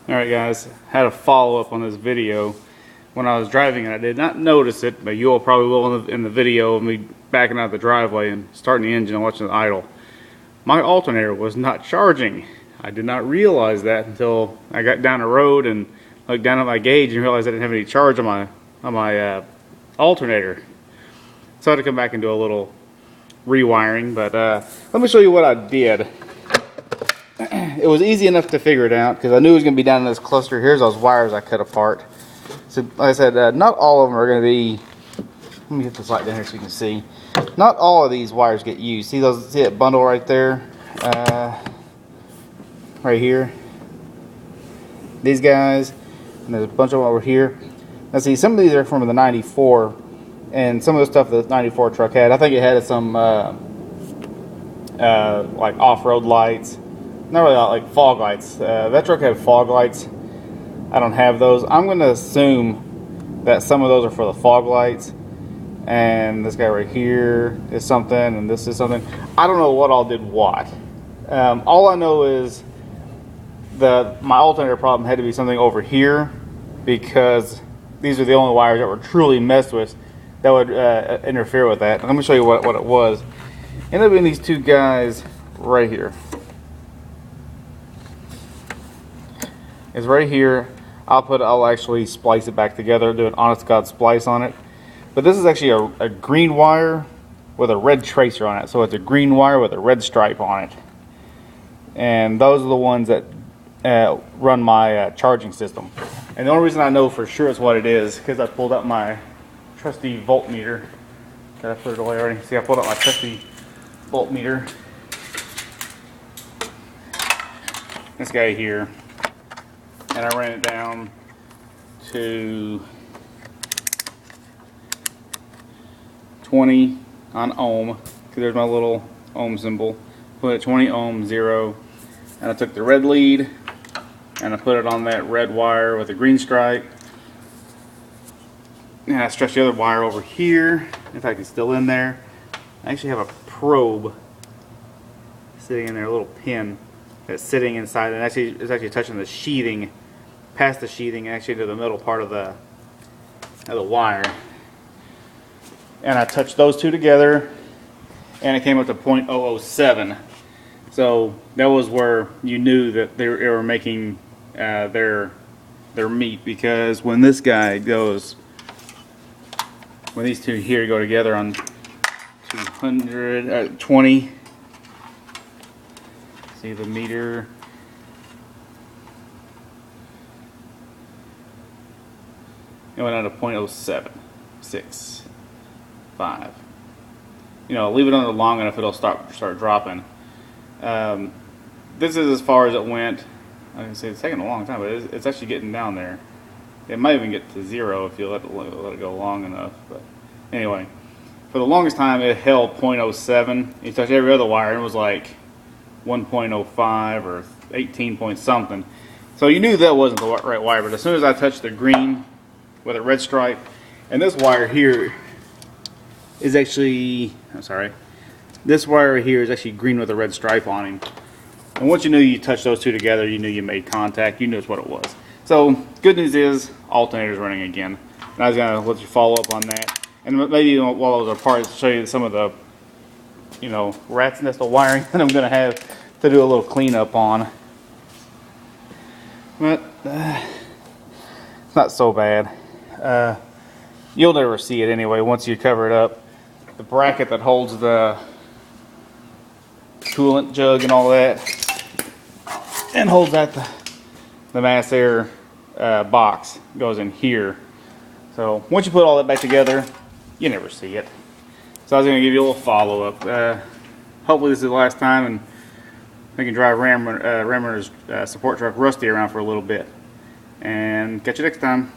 Alright guys, had a follow-up on this video. When I was driving and I did not notice it, but you all probably will in the video of me backing out of the driveway and starting the engine and watching it idle. My alternator was not charging. I did not realize that until I got down the road and looked down at my gauge and realized I didn't have any charge on my alternator. So I had to come back and do a little rewiring, but let me show you what I did. It was easy enough to figure it out because I knew it was going to be down in this cluster. Here's those wires I cut apart. So like I said, not all of them are going to be, let me get this light down here so you can see. Not all of these wires get used. See that bundle right there? Right here. These guys, and there's a bunch of them over here. Now see, some of these are from the 94, and some of the stuff the 94 truck had. I think it had some like off-road lights. Not really like fog lights. That truck had fog lights. I don't have those. I'm going to assume that some of those are for the fog lights. And this guy right here is something, and this is something. I don't know what all did what. All I know is my alternator problem had to be something over here, because these are the only wires that were truly messed with that would interfere with that. Let me show you what it was. It ended up being these two guys right here. It's right here. I'll actually splice it back together, do an honest to God splice on it. But this is actually a green wire with a red tracer on it. So it's a green wire with a red stripe on it. And those are the ones that run my charging system. And the only reason I know for sure it's what it is because I pulled out my trusty voltmeter. Did I put it away already? See, I pulled out my trusty voltmeter. This guy here. And I ran it down to 20 on ohm, because there's my little ohm symbol. Put it 20 ohm, 0, and I took the red lead and I put it on that red wire with a green stripe. And I stretched the other wire over here. In fact, it's still in there. I actually have a probe sitting in there, a little pin that's sitting inside, and it's actually touching the sheathing, past the sheathing, actually to the middle part of the wire. And I touched those two together, and it came up to 0.007. So that was where you knew that they were making their meat, because when this guy goes, when these two here go together on 220, see the meter. It went out to 0.076. You know, leave it under long enough, it'll start dropping. This is as far as it went. I can say it's taking a long time, but it's actually getting down there. It might even get to 0 if you let it go long enough. But anyway, for the longest time, it held 0.07. You touched every other wire, and it was like 1.05 or 18 point something. So you knew that wasn't the right wire. But as soon as I touched the green with a red stripe, and this wire here is actually, this wire here is actually green with a red stripe on him. And once you knew you touched those two together, you knew you made contact, you knew it's what it was. So good news is alternator's running again. And I was gonna let you follow up on that, and maybe while I was apart, show you some of the, rat's nest of wiring that I'm gonna have to do a little cleanup on. But it's not so bad. You'll never see it anyway once you cover it up. The bracket that holds the coolant jug and all that, and holds that the mass air box goes in here. So once you put all that back together, you never see it. So I was going to give you a little follow up. Hopefully this is the last time, and I can drive Ram Runner's support truck Rusty around for a little bit. And catch you next time.